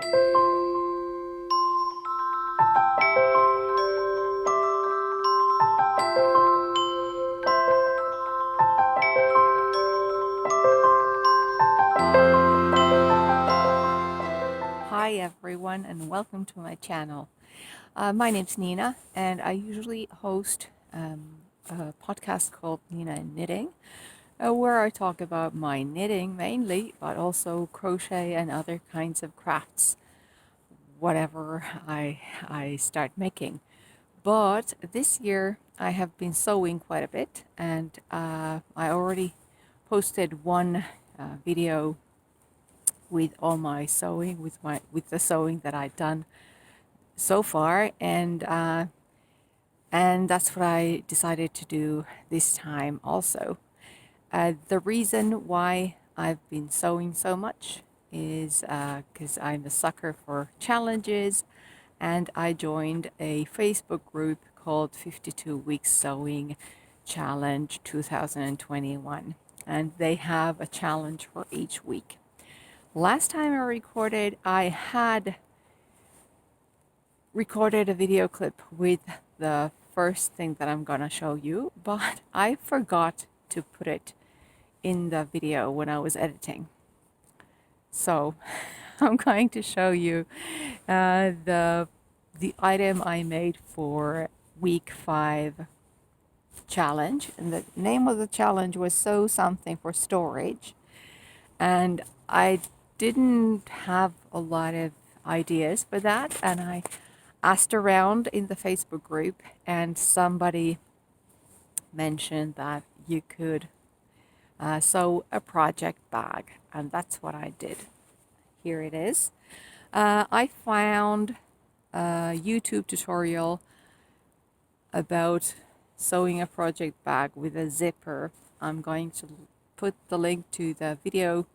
Hi everyone and welcome to my channel. My name's Nina and I usually host a podcast called NiinaN Knitting where I talk about my knitting mainly, but also crochet and other kinds of crafts, whatever I start making. But this year I have been sewing quite a bit and I already posted one video with all my sewing, with the sewing that I've done so far, and that's what I decided to do this time also. The reason why I've been sewing so much is because I'm a sucker for challenges, and I joined a Facebook group called 52 Weeks Sewing Challenge 2021, and they have a challenge for each week. Last time I recorded, I had recorded a video clip with the first thing that I'm gonna show you, but I forgot to put it in the video when I was editing. So I'm going to show you the item I made for week 5 challenge, and the name of the challenge was Sew Something for Storage, and I didn't have a lot of ideas for that, and I asked around in the Facebook group, and somebody mentioned that you could sew a project bag, and that's what I did. Here it is. I found a YouTube tutorial about sewing a project bag with a zipper. I'm going to put the link to the video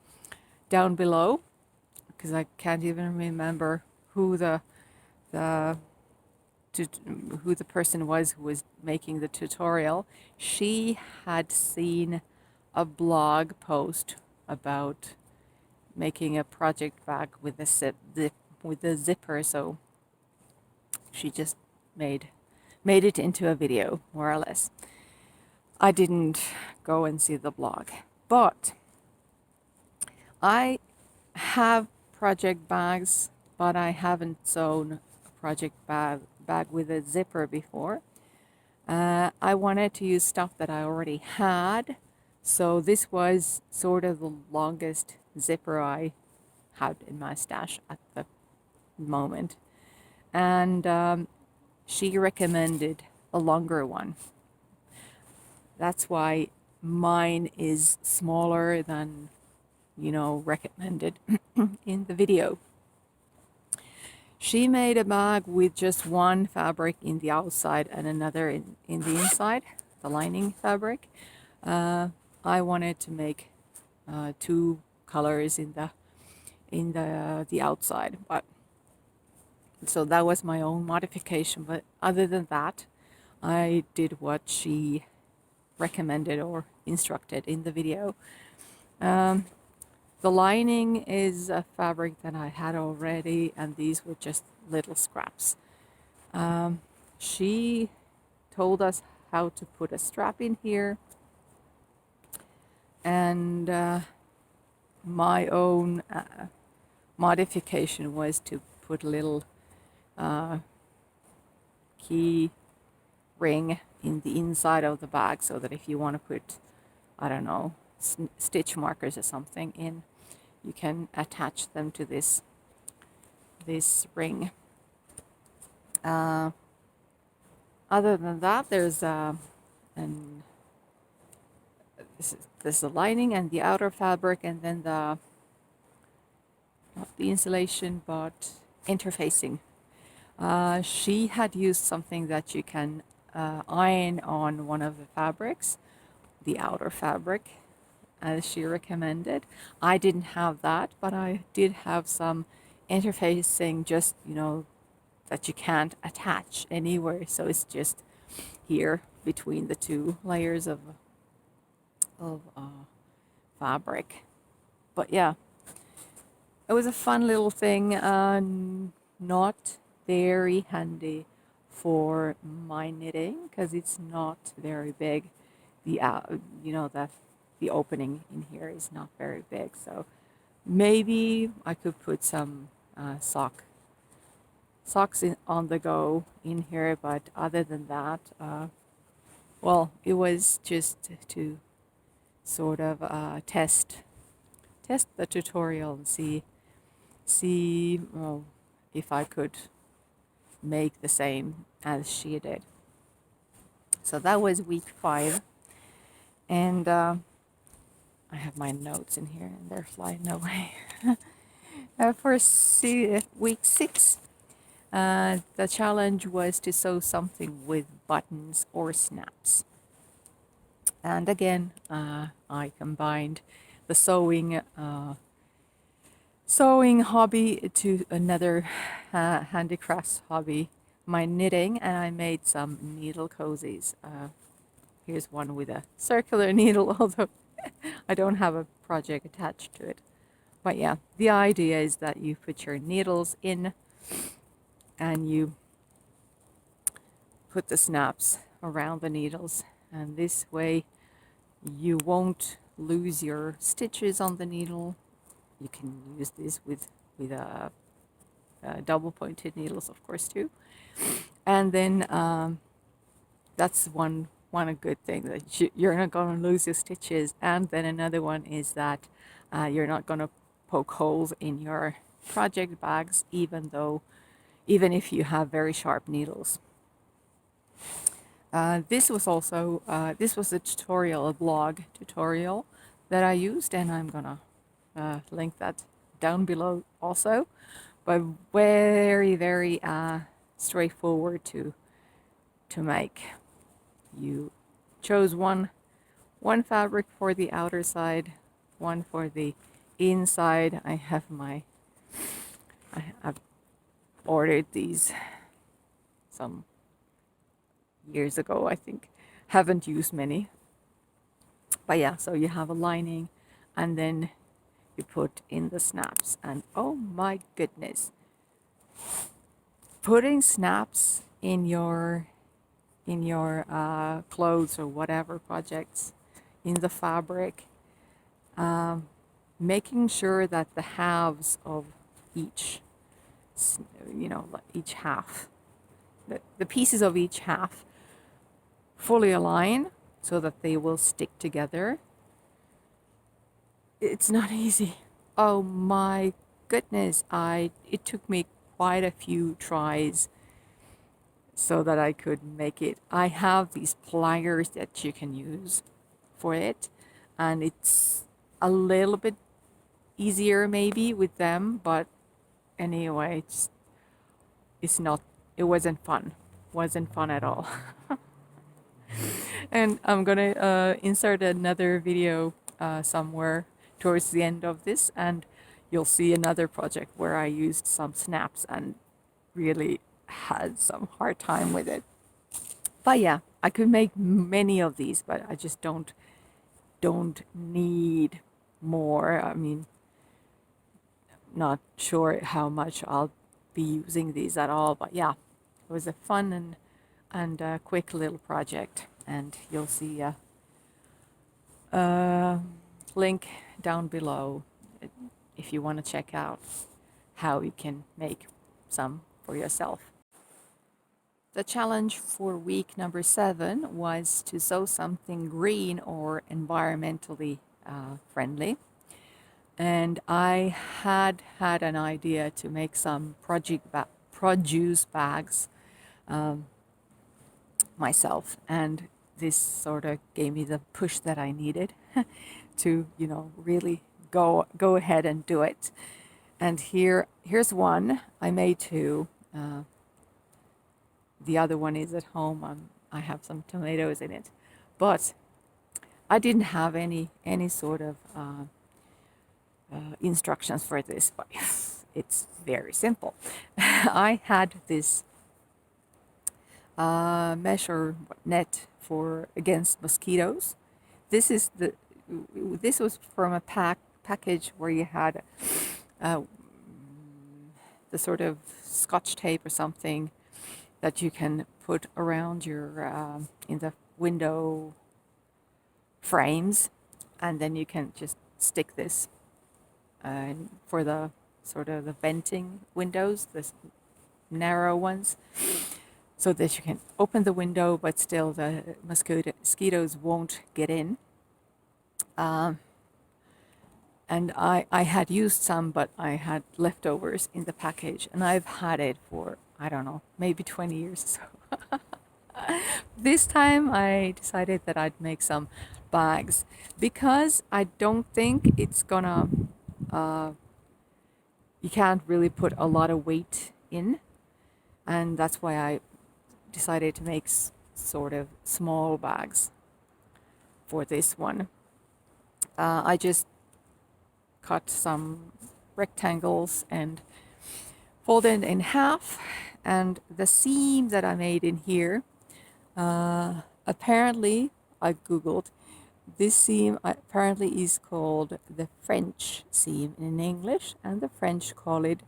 down below because I can't even remember who the person was who was making the tutorial. She had seen a blog post about making a project bag with a zipper, so she just made it into a video, more or less. I didn't go and see the blog, but I have project bags, but I haven't sewn a project bag with a zipper before. I wanted to use stuff that I already had, so this was sort of the longest zipper I had in my stash at the moment, and she recommended a longer one. That's why mine is smaller than recommended in the video. She made a bag with just one fabric in the outside and another in the inside, the lining fabric. I wanted to make 2 colors in the outside, but so that was my own modification. But other than that, I did what she recommended or instructed in the video. The lining is a fabric that I had already, and these were just little scraps. She told us how to put a strap in here, and my own modification was to put a little key ring in the inside of the bag, so that if you want to put, I don't know, stitch markers or something in, you can attach them to this ring. Other than that, there's this the lining and the outer fabric, and then the, not the insulation but interfacing. She had used something that you can iron on one of the fabrics, the outer fabric, as she recommended. I didn't have that, but I did have some interfacing, just that you can't attach anywhere, so it's just here between the 2 layers of fabric. But yeah, it was a fun little thing, not very handy for my knitting because it's not very big. The you know, the opening in here is not very big, so maybe I could put some socks on the go in here, but other than that, well, it was just to sort of test the tutorial and see well, if I could make the same as she did. So that was week 5, and I have my notes in here and they're flying away. For week 6, the challenge was to sew something with buttons or snaps. And again, I combined the sewing hobby to another handicrafts hobby, my knitting, and I made some needle cozies. Here's one with a circular needle, although I don't have a project attached to it. But yeah, the idea is that you put your needles in and you put the snaps around the needles, and this way you won't lose your stitches on the needle. You can use this with double pointed needles, of course, too. And then that's one good thing, that you're not going to lose your stitches. And then another one is that you're not going to poke holes in your project bags, even if you have very sharp needles. This was a tutorial, a blog tutorial that I used, and I'm gonna link that down below also. But very straightforward to make. You chose one fabric for the outer side, one for the inside. I've ordered these some years ago, I think. Haven't used many. But yeah, so you have a lining and then you put in the snaps, and oh my goodness, putting snaps in your clothes or whatever projects in the fabric, making sure that the halves of each half, the pieces of each half fully align so that they will stick together. It's not easy. Oh my goodness, it took me quite a few tries so that I could make it. I have these pliers that you can use for it, and it's a little bit easier maybe with them, but anyway, it wasn't fun at all. And I'm gonna insert another video somewhere towards the end of this, and you'll see another project where I used some snaps and really had some hard time with it. But yeah, I could make many of these, but I just don't need more. I mean, not sure how much I'll be using these at all, but yeah, it was a fun and a quick little project, and you'll see a link down below if you want to check out how you can make some for yourself. The challenge for week number 7 was to sew something green or environmentally friendly. And I had an idea to make some produce bags myself, and this sort of gave me the push that I needed to, really go ahead and do it. And here's one. I made 2. The other one is at home. I have some tomatoes in it, but I didn't have any sort of instructions for this, but it's very simple. I had this measure net for against mosquitoes. This was from a package where you had the sort of scotch tape or something that you can put around your in the window frames, and then you can just stick this for the sort of the venting windows, the narrow ones, so that you can open the window, but still the mosquitoes won't get in. And I had used some, but I had leftovers in the package, and I've had it for, I don't know, maybe 20 years or so. This time I decided that I'd make some bags because I don't think it's gonna, you can't really put a lot of weight in, and that's why I decided to make sort of small bags for this one. I just cut some rectangles and folded in half, and the seam that I made in here, apparently I googled, this seam apparently is called the French seam in English, and the French call it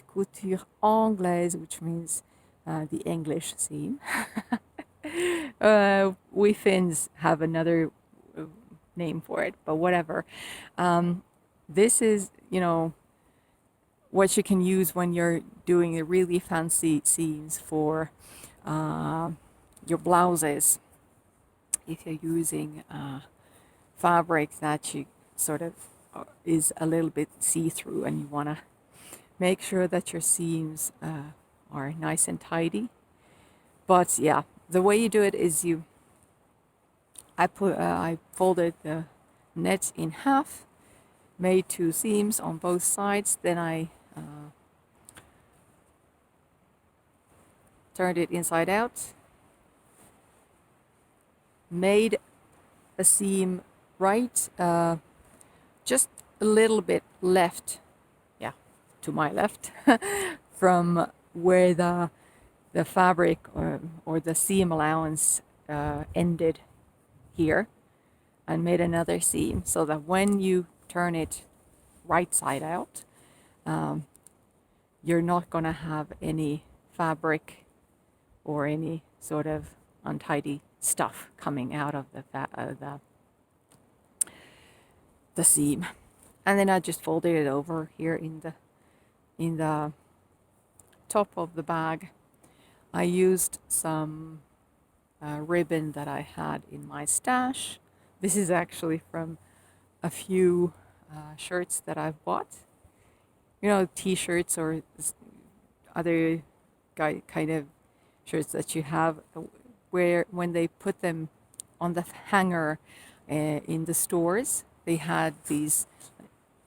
couture anglaise, which means the English seam. We Finns have another name for it, but whatever. This is, what you can use when you're doing the really fancy seams for your blouses. If you're using fabric that you sort of is a little bit see-through, and you want to make sure that your seams are nice and tidy. But yeah, the way you do it is I folded the net in half, made 2 seams on both sides, then I turned it inside out, made a seam right just a little bit left, yeah, to my left, from where the fabric or the seam allowance ended here, and made another seam so that when you turn it right side out, you're not going to have any fabric or any sort of untidy stuff coming out of the seam. And then I just folded it over here in the top of the bag. I used some ribbon that I had in my stash. This is actually from a few shirts that I've bought. T-shirts or other kind of shirts that you have, where when they put them on the hanger in the stores, they had these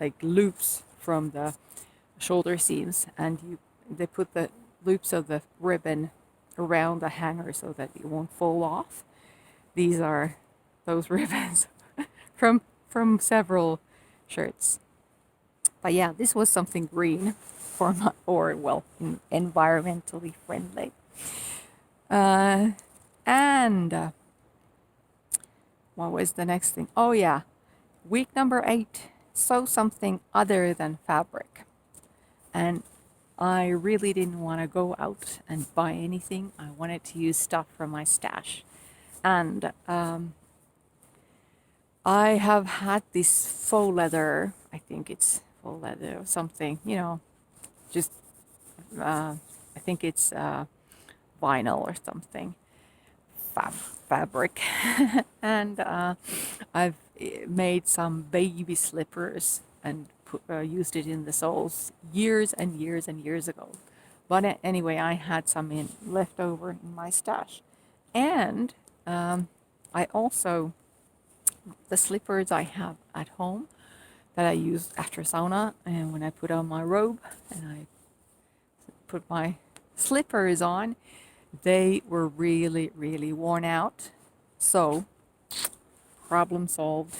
like loops from the shoulder seams, and they put the loops of the ribbon around the hanger so that it won't fall off. These are those ribbons from several shirts. But yeah, this was something green for environmentally friendly. And what was the next thing? Oh yeah, week number 8, sew something other than fabric. And I really didn't want to go out and buy anything. I wanted to use stuff from my stash. And I have had this faux leather, I think it's faux leather or something, just, I think it's vinyl or something, fabric. And I've made some baby slippers and used it in the soles years and years and years ago. But anyway, I had some left over in my stash. And I also, the slippers I have at home that I use after sauna, and when I put on my robe and I put my slippers on, they were really, really worn out. So, problem solved.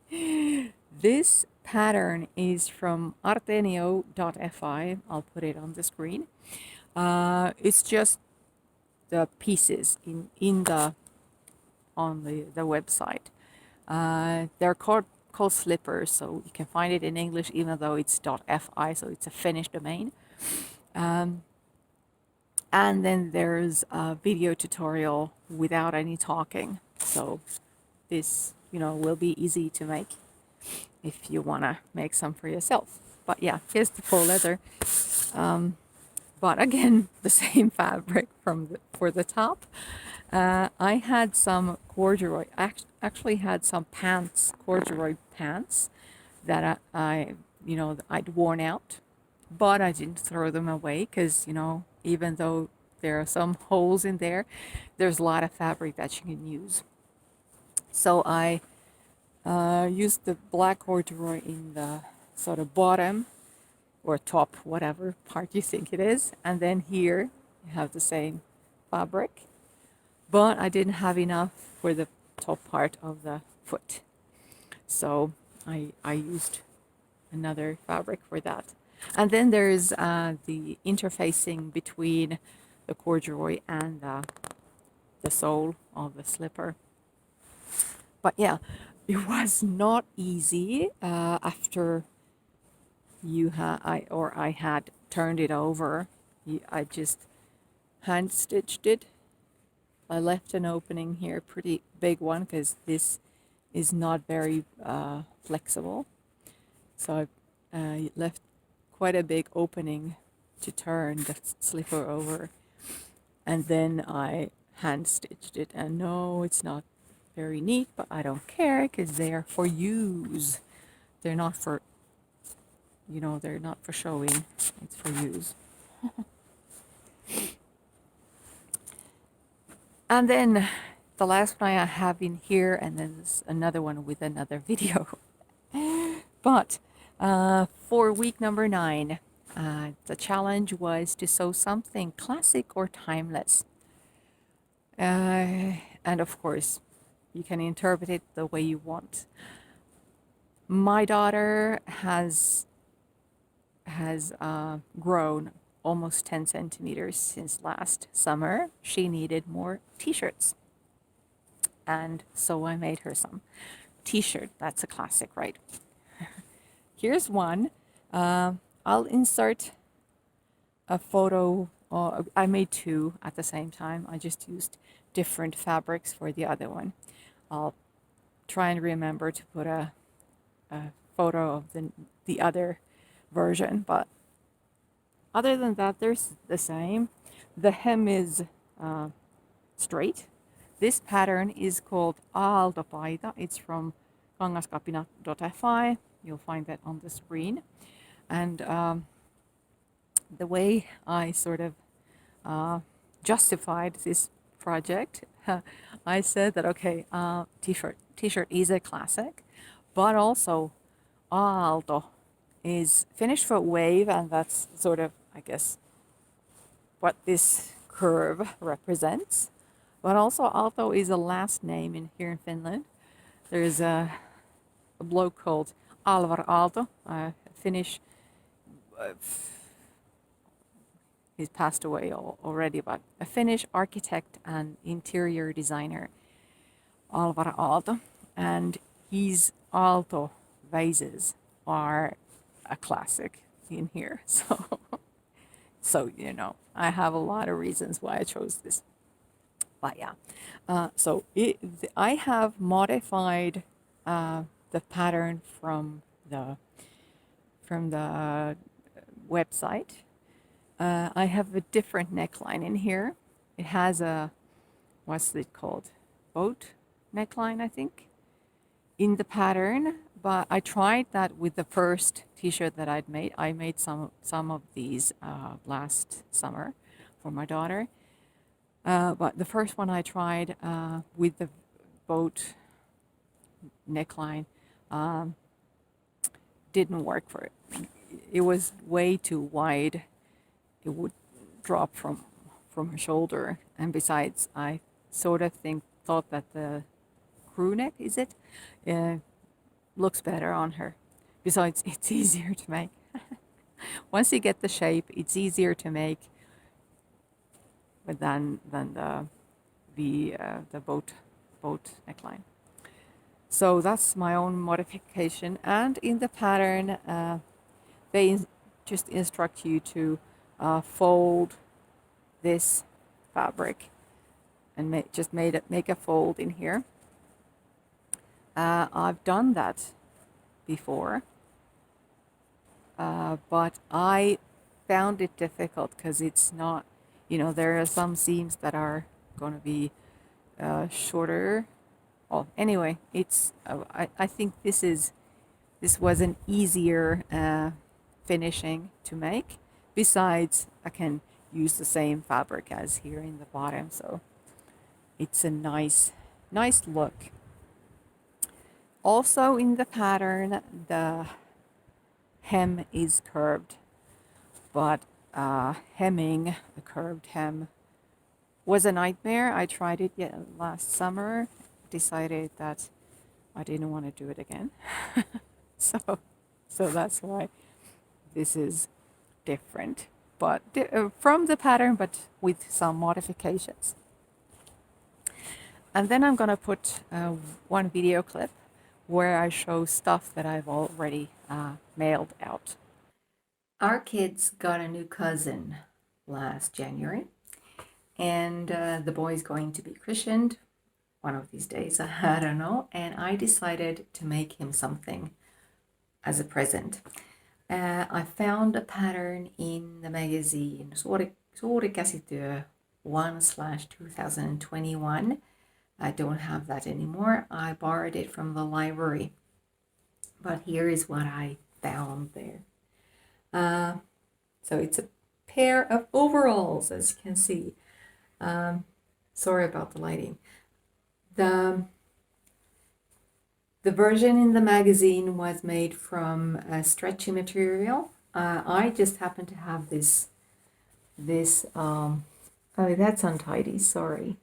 This pattern is from artenio.fi. I'll put it on the screen. It's just the pieces on the website. They're called Slippers, so you can find it in English even though it's .fi, so it's a Finnish domain. And then there's a video tutorial without any talking. So this, will be easy to make if you want to make some for yourself. But yeah, here's the faux leather. But again, the same fabric for the top. I had some corduroy, actually had some pants, corduroy pants that I'd worn out, but I didn't throw them away because, even though there are some holes in there, there's a lot of fabric that you can use. So I used the black corduroy in the sort of bottom or top, whatever part you think it is. And then here you have the same fabric, but I didn't have enough for the top part of the foot. So I used another fabric for that. And then there's the interfacing between the corduroy and the sole of the slipper. But yeah, it was not easy after I had turned it over. I just hand stitched it. I left an opening here, pretty big one, because this is not very flexible. So I left quite a big opening to turn the slipper over, and then I hand stitched it. And no, it's not very neat, but I don't care because they are for use. They're not for they're not for showing, it's for use. And then the last one I have in here, and then there's another one with another video. But for week number 9, the challenge was to sew something classic or timeless. And of course, you can interpret it the way you want. My daughter has grown almost 10 centimeters since last summer. She needed more t-shirts. And so I made her some t-shirt. That's a classic, right? Here's one. I'll insert a photo. I made 2 at the same time. I just used different fabrics for the other one. I'll try and remember to put a photo of the other version, but other than that, there's the same. The hem is straight. This pattern is called Aaltopaita. It's from kangaskapina.fi. You'll find that on the screen. And the way I sort of justified this project, I said that, okay, t-shirt is a classic, but also Aalto is Finnish for wave, and that's sort of, I guess, what this curve represents. But also Aalto is a last name here in Finland. There's a bloke called Alvar Aalto, Finnish. He's passed away already, but a Finnish architect and interior designer, Alvar Aalto, and his Aalto vases are a classic in here. So I have a lot of reasons why I chose this. But yeah, I have modified the pattern from the website. I have a different neckline in here. It has what's it called? Boat neckline, I think, in the pattern. But I tried that with the first t-shirt that I'd made. I made some of these last summer for my daughter. But the first one I tried with the boat neckline didn't work for it. It was way too wide. It would drop from her shoulder. And besides, I sort of thought that the crew neck, is it? Looks better on her. Besides, it's easier to make. Once you get the shape, it's easier to make than the boat neckline. So that's my own modification. And in the pattern, they just instruct you to fold this fabric and make a fold in here. I've done that before, but I found it difficult because it's not, there are some seams that are going to be shorter. Oh, anyway, I think this was an easier finishing to make. Besides, I can use the same fabric as here in the bottom, so it's a nice look. Also in the pattern, the hem is curved, but hemming a curved hem was a nightmare. I tried it last summer, decided that I didn't want to do it again. so that's why this is different, but from the pattern, but with some modifications. And then I'm gonna put one video clip where I show stuff that I've already mailed out. Our kids got a new cousin last January, and the boy's going to be christened one of these days, I don't know, and I decided to make him something as a present. I found a pattern in the magazine Suuri Käsityö 1/2021. I don't have that anymore. I borrowed it from the library. But here is what I found there. So it's a pair of overalls, as you can see. Sorry about the lighting. The version in the magazine was made from a stretchy material. I just happen to have this oh, that's untidy, sorry.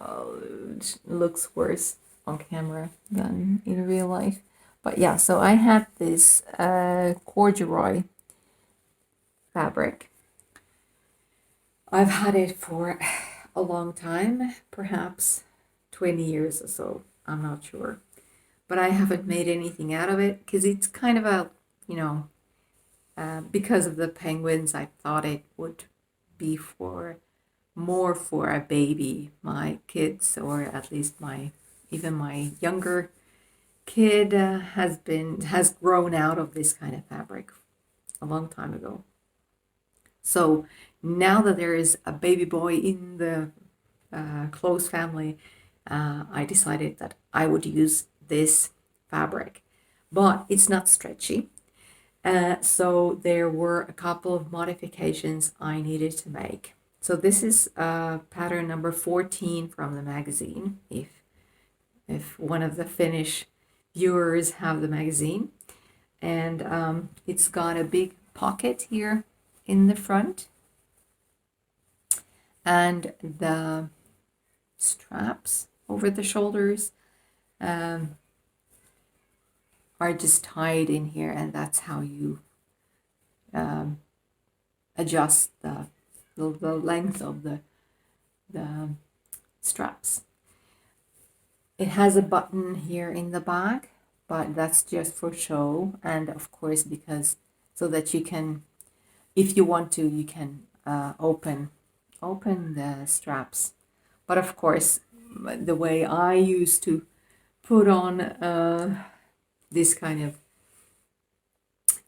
It looks worse on camera than in real life. But yeah, so I have this corduroy fabric. I've had it for a long time, perhaps 20 years or so. I'm not sure. But I haven't made anything out of it because it's kind of a, because of the penguins, I thought it would be more for a baby. My kids, or at least even my younger kid, has grown out of this kind of fabric a long time ago. So now that there is a baby boy in the close family, I decided that I would use this fabric, but it's not stretchy. So there were a couple of modifications I needed to make. So this is pattern number 14 from the magazine, if one of the Finnish viewers have the magazine. And it's got a big pocket here in the front. And the straps over the shoulders are just tied in here, and that's how you adjust the length of the straps. It has a button here in the back, but that's just for show, and of course so that you can, if you want to, you can open the straps. But of course, the way I used to put on this kind of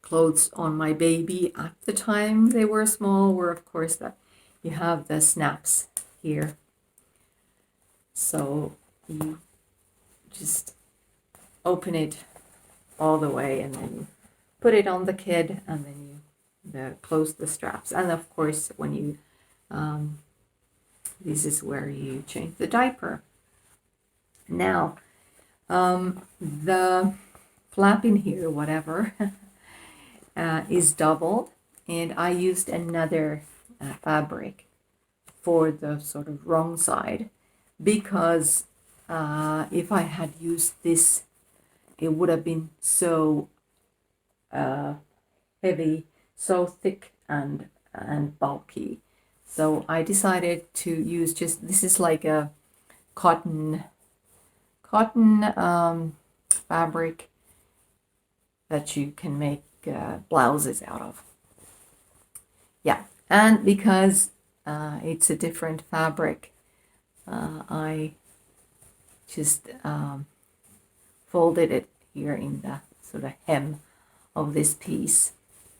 clothes on my baby at the time they were small were, of course, that you have the snaps here. So you just open it all the way, and then you put it on the kid, and then you close the straps. And of course, when you this is where you change the diaper. Now, the flap in here, whatever, is doubled, and I used another fabric for the sort of wrong side, because if I had used this, it would have been so heavy, so thick and bulky. So I decided to use this is like a cotton cotton fabric that you can make blouses out of. Yeah, and because it's a different fabric, I just folded it here in the sort of hem of this piece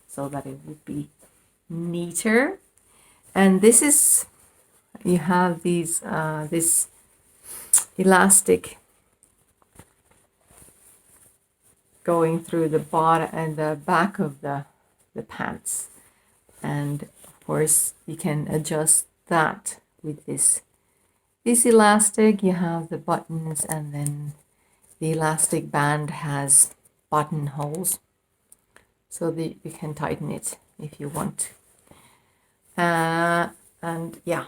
so that it would be neater. And this is, you have these this elastic going through the bottom and the back of the pants, and of course you can adjust that with this elastic. You have the buttons, and then the elastic band has buttonholes so that you can tighten it if you want. And yeah,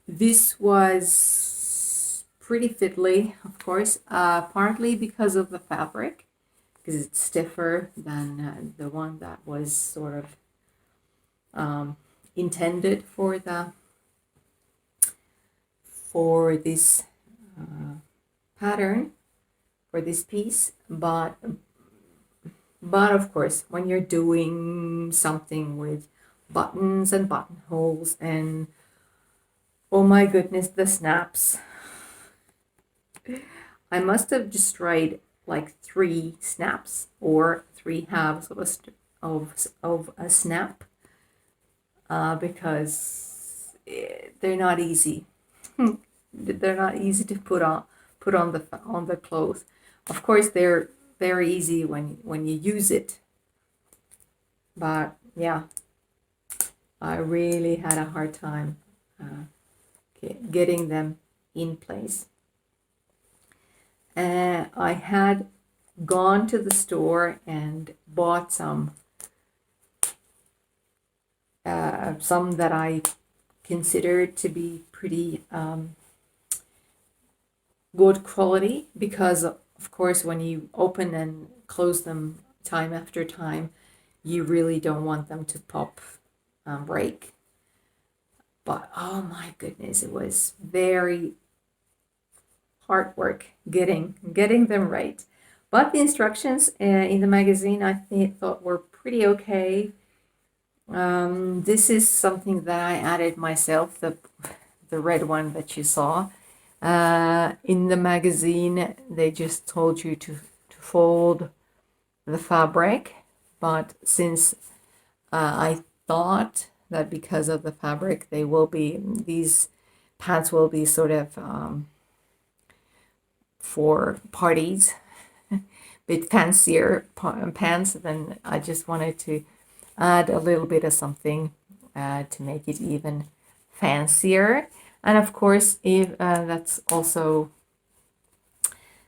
this was pretty fiddly, of course, partly because of the fabric, because it's stiffer than the one that was sort of intended for this pattern, for this piece. But of course, when you're doing something with buttons and buttonholes and, oh my goodness, the snaps, I must have just tried like 3 snaps or 3 halves of a snap, because they're not easy. They're not easy to put on the clothes. Of course, they're very easy when you use it, but yeah, I really had a hard time getting them in place. I had gone to the store and bought some that I considered to be pretty good quality, because of course when you open and close them time after time, you really don't want them to pop, break. But oh my goodness, it was very hard work getting them right. But the instructions in the magazine I thought were pretty okay. This is something that I added myself, the red one that you saw. In the magazine, they just told you to fold the fabric, but since I thought that because of the fabric, these pants will be sort of for parties, bit fancier pants, then I just wanted to add a little bit of something to make it even fancier. And of course, if that's also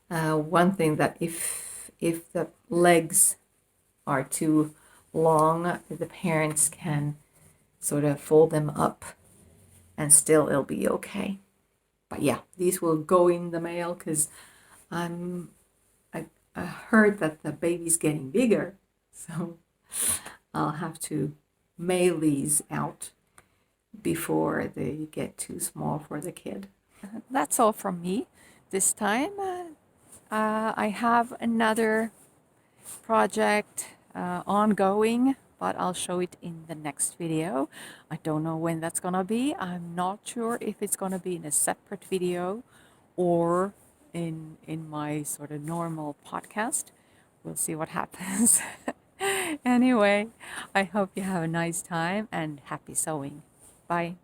one thing, that if the legs are too long, the parents can sort of fold them up and still it'll be okay. But yeah, these will go in the mail, because I heard that the baby's getting bigger, so I'll have to mail these out before they get too small for the kid. That's all from me this time. I have another project ongoing, but I'll show it in the next video. I don't know when that's gonna be. I'm not sure if it's gonna be in a separate video or in my sort of normal podcast. We'll see what happens. Anyway, I hope you have a nice time and happy sewing. Bye.